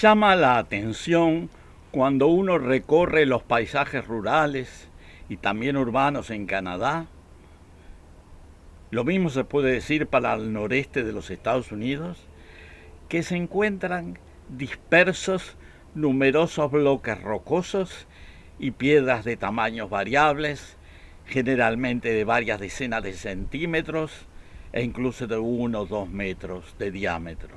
Llama la atención cuando uno recorre los paisajes rurales y también urbanos en Canadá. Lo mismo se puede decir para el noreste de los Estados Unidos, que se encuentran dispersos numerosos bloques rocosos y piedras de tamaños variables, generalmente de varias decenas de centímetros e incluso de 1 o 2 metros de diámetro.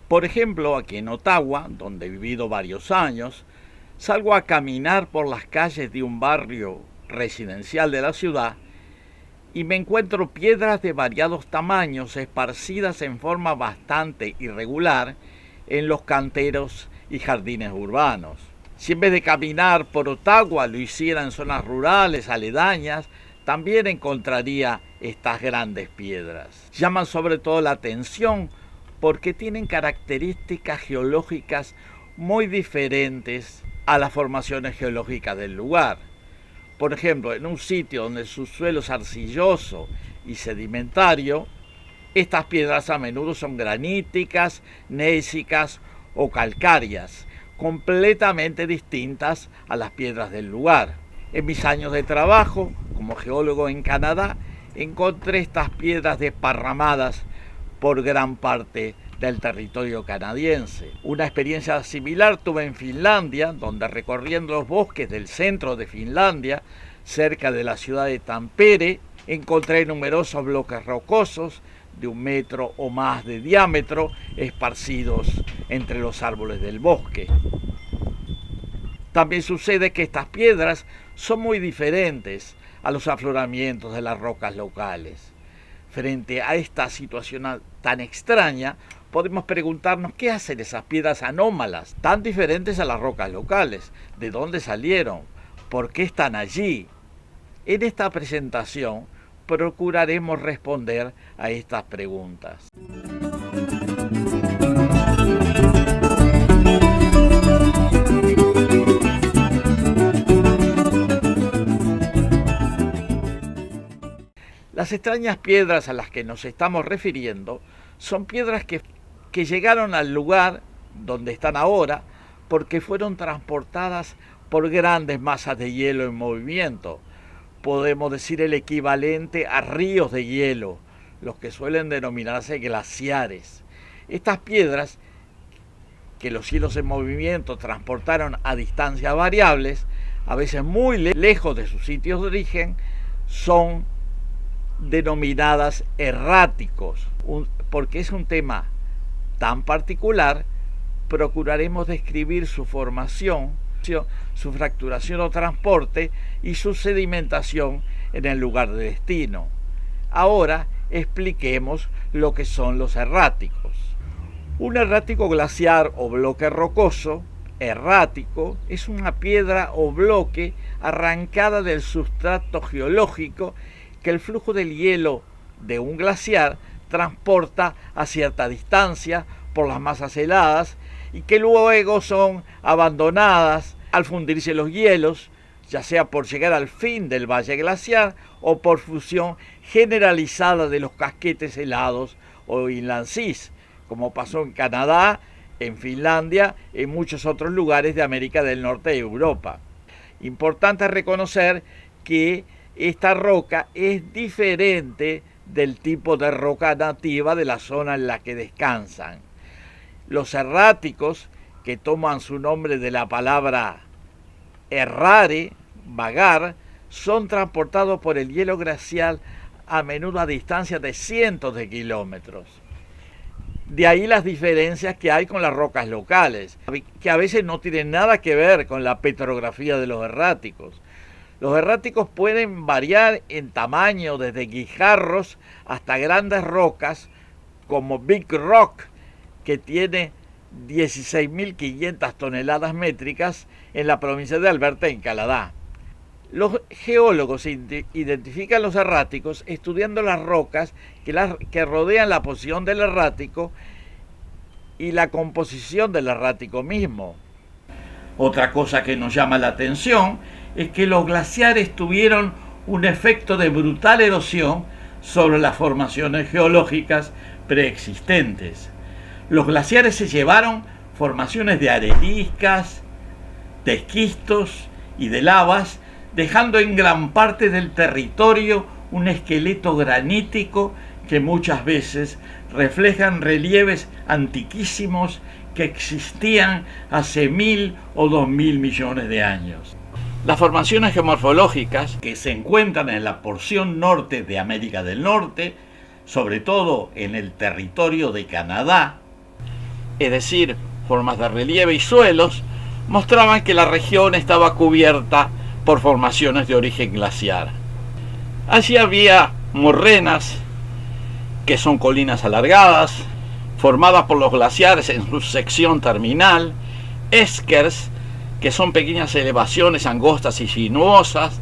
Por ejemplo, aquí en Ottawa, donde he vivido varios años, salgo a caminar por las calles de un barrio residencial de la ciudad y me encuentro piedras de variados tamaños esparcidas en forma bastante irregular en los canteros y jardines urbanos. Si en vez de caminar por Ottawa lo hiciera en zonas rurales aledañas, también encontraría estas grandes piedras. Llaman sobre todo la atención porque tienen características geológicas muy diferentes a las formaciones geológicas del lugar. Por ejemplo, en un sitio donde su suelo es arcilloso y sedimentario, estas piedras a menudo son graníticas, gnésicas o calcáreas, completamente distintas a las piedras del lugar. En mis años de trabajo como geólogo en Canadá, encontré estas piedras desparramadas por gran parte del territorio canadiense. Una experiencia similar tuve en Finlandia, donde recorriendo los bosques del centro de Finlandia, cerca de la ciudad de Tampere, encontré numerosos bloques rocosos de 1 metro o más de diámetro, esparcidos entre los árboles del bosque. También sucede que estas piedras son muy diferentes a los afloramientos de las rocas locales. Frente a esta situación tan extraña, podemos preguntarnos qué hacen esas piedras anómalas, tan diferentes a las rocas locales, de dónde salieron, por qué están allí. En esta presentación procuraremos responder a estas preguntas. Las extrañas piedras a las que nos estamos refiriendo son piedras que llegaron al lugar donde están ahora porque fueron transportadas por grandes masas de hielo en movimiento. Podemos decir el equivalente a ríos de hielo, los que suelen denominarse glaciares. Estas piedras que los hielos en movimiento transportaron a distancias variables, a veces muy lejos de sus sitios de origen, son denominadas erráticos. Porque es un tema tan particular, procuraremos describir su formación, su fracturación o transporte y su sedimentación en el lugar de destino. Ahora expliquemos lo que son los erráticos. Un errático glaciar o bloque rocoso errático es una piedra o bloque arrancada del sustrato geológico que el flujo del hielo de un glaciar transporta a cierta distancia por las masas heladas y que luego son abandonadas al fundirse los hielos, ya sea por llegar al fin del valle glaciar o por fusión generalizada de los casquetes helados o inland seas, como pasó en Canadá, en Finlandia, en muchos otros lugares de América del Norte y Europa. Importante reconocer que esta roca es diferente del tipo de roca nativa de la zona en la que descansan. Los erráticos, que toman su nombre de la palabra errare, vagar, son transportados por el hielo glacial a menudo a distancias de cientos de kilómetros. De ahí las diferencias que hay con las rocas locales, que a veces no tienen nada que ver con la petrografía de los erráticos. Los erráticos pueden variar en tamaño desde guijarros hasta grandes rocas como Big Rock, que tiene 16.500 toneladas métricas en la provincia de Alberta, en Canadá. Los geólogos identifican los erráticos estudiando las rocas que rodean la posición del errático y la composición del errático mismo. Otra cosa que nos llama la atención es que los glaciares tuvieron un efecto de brutal erosión sobre las formaciones geológicas preexistentes. Los glaciares se llevaron formaciones de areniscas, de esquistos y de lavas, dejando en gran parte del territorio un esqueleto granítico que muchas veces reflejan relieves antiquísimos que existían hace 1000 o 2000 millones de años. Las formaciones geomorfológicas que se encuentran en la porción norte de América del Norte, sobre todo en el territorio de Canadá, es decir, formas de relieve y suelos, mostraban que la región estaba cubierta por formaciones de origen glaciar. Allí había morrenas, que son colinas alargadas, formadas por los glaciares en su sección terminal, eskers, que son pequeñas elevaciones angostas y sinuosas,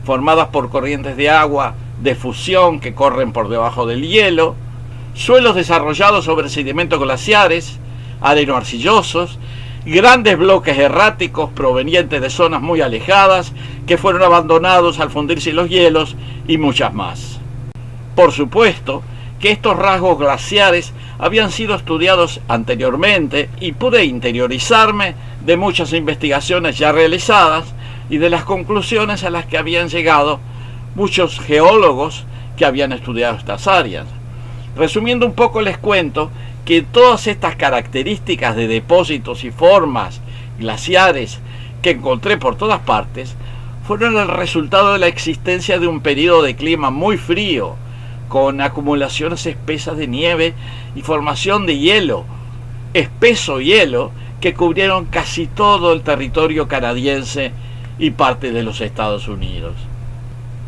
formadas por corrientes de agua de fusión que corren por debajo del hielo, suelos desarrollados sobre sedimentos glaciares, areno-arcillosos, grandes bloques erráticos provenientes de zonas muy alejadas que fueron abandonados al fundirse los hielos y muchas más. Por supuesto que estos rasgos glaciares habían sido estudiados anteriormente y pude interiorizarme de muchas investigaciones ya realizadas y de las conclusiones a las que habían llegado muchos geólogos que habían estudiado estas áreas. Resumiendo un poco, les cuento que todas estas características de depósitos y formas glaciares que encontré por todas partes fueron el resultado de la existencia de un periodo de clima muy frío, con acumulaciones espesas de nieve y formación de hielo, espeso hielo, que cubrieron casi todo el territorio canadiense y parte de los Estados Unidos.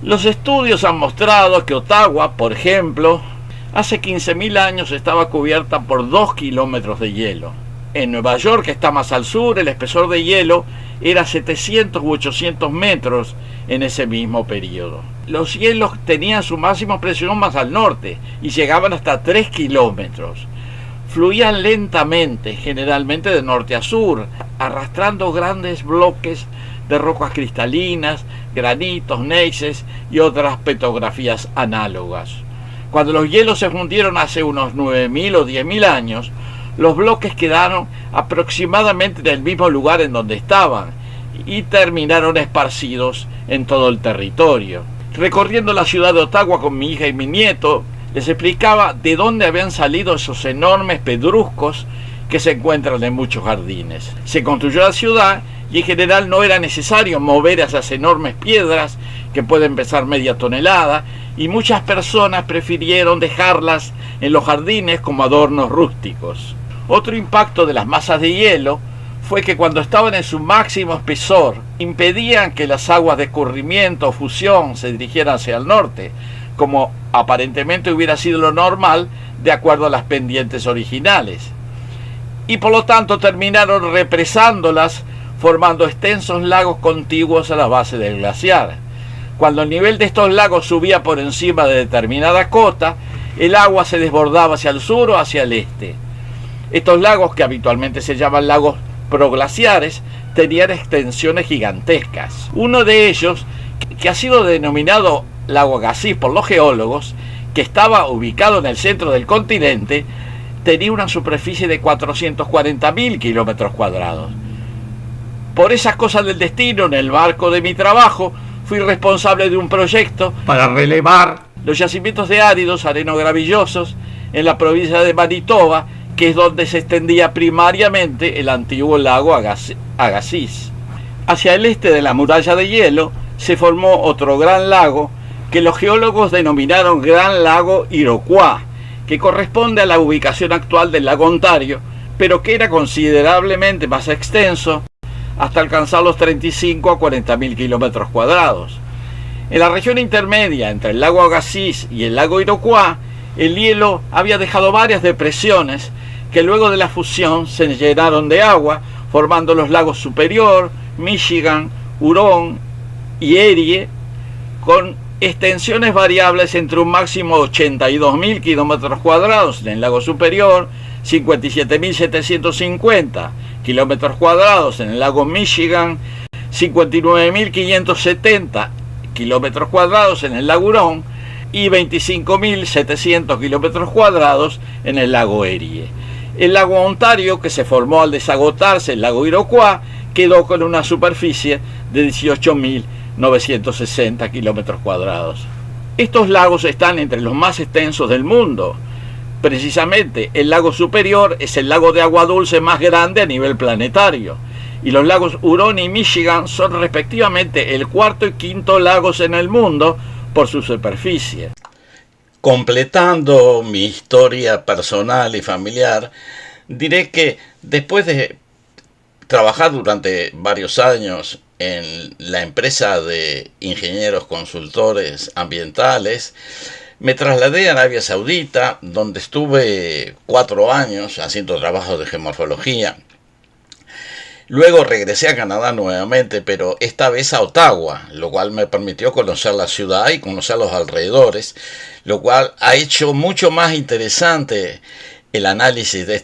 Los estudios han mostrado que Ottawa, por ejemplo, hace 15.000 años estaba cubierta por 2 kilómetros de hielo. En Nueva York, que está más al sur, el espesor de hielo era 700 u 800 metros en ese mismo periodo. Los hielos tenían su máxima presión más al norte y llegaban hasta 3 kilómetros. Fluían lentamente, generalmente de norte a sur, arrastrando grandes bloques de rocas cristalinas, granitos, gneisses y otras petrografías análogas. Cuando los hielos se fundieron hace unos 9.000 o 10.000 años, los bloques quedaron aproximadamente en el mismo lugar en donde estaban y terminaron esparcidos en todo el territorio. Recorriendo la ciudad de Ottawa con mi hija y mi nieto, les explicaba de dónde habían salido esos enormes pedruscos que se encuentran en muchos jardines. Se construyó la ciudad y en general no era necesario mover esas enormes piedras que pueden pesar media tonelada, y muchas personas prefirieron dejarlas en los jardines como adornos rústicos. Otro impacto de las masas de hielo fue que cuando estaban en su máximo espesor impedían que las aguas de escurrimiento o fusión se dirigieran hacia el norte, como aparentemente hubiera sido lo normal de acuerdo a las pendientes originales, y por lo tanto terminaron represándolas, formando extensos lagos contiguos a la base del glaciar. Cuando el nivel de estos lagos subía por encima de determinada cota, el agua se desbordaba hacia el sur o hacia el este. Estos lagos, que habitualmente se llaman lagos proglaciares, tenían extensiones gigantescas. Uno de ellos, que ha sido denominado lago Agassiz por los geólogos, que estaba ubicado en el centro del continente, tenía una superficie de 440.000 kilómetros cuadrados. Por esas cosas del destino, en el marco de mi trabajo, fui responsable de un proyecto para relevar los yacimientos de áridos areno-gravillosos en la provincia de Manitoba, que es donde se extendía primariamente el antiguo lago Agassiz. Hacia el este de la muralla de hielo se formó otro gran lago que los geólogos denominaron Gran Lago Iroquois, que corresponde a la ubicación actual del lago Ontario, pero que era considerablemente más extenso, hasta alcanzar los 35 a 40.000 kilómetros cuadrados. En la región intermedia entre el lago Agassiz y el lago Iroquois, el hielo había dejado varias depresiones que luego de la fusión se llenaron de agua, formando los lagos Superior, Michigan, Huron y Erie, con extensiones variables entre un máximo de 82.000 kilómetros cuadrados en el lago Superior, 57.750 kilómetros cuadrados en el lago Michigan, 59.570 kilómetros cuadrados en el lago Huron y 25.700 kilómetros cuadrados en el lago Erie. El lago Ontario, que se formó al desagotarse el lago Iroquois, quedó con una superficie de 18.960 kilómetros cuadrados. Estos lagos están entre los más extensos del mundo. Precisamente, el lago superior es el lago de agua dulce más grande a nivel planetario, y los lagos Huron y Michigan son respectivamente el cuarto y quinto lagos en el mundo por su superficie. Completando mi historia personal y familiar, diré que después de trabajar durante varios años en la empresa de ingenieros consultores ambientales, me trasladé a Arabia Saudita, donde estuve 4 años haciendo trabajos de geomorfología. Luego regresé a Canadá nuevamente, pero esta vez a Ottawa, lo cual me permitió conocer la ciudad y conocer los alrededores, lo cual ha hecho mucho más interesante el análisis de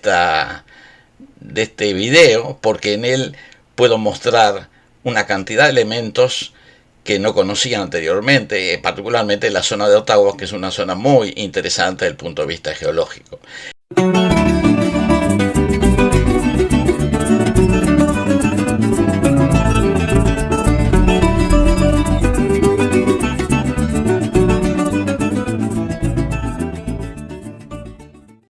este video, porque en él puedo mostrar una cantidad de elementos que no conocía anteriormente, particularmente la zona de Ottawa, que es una zona muy interesante desde el punto de vista geológico.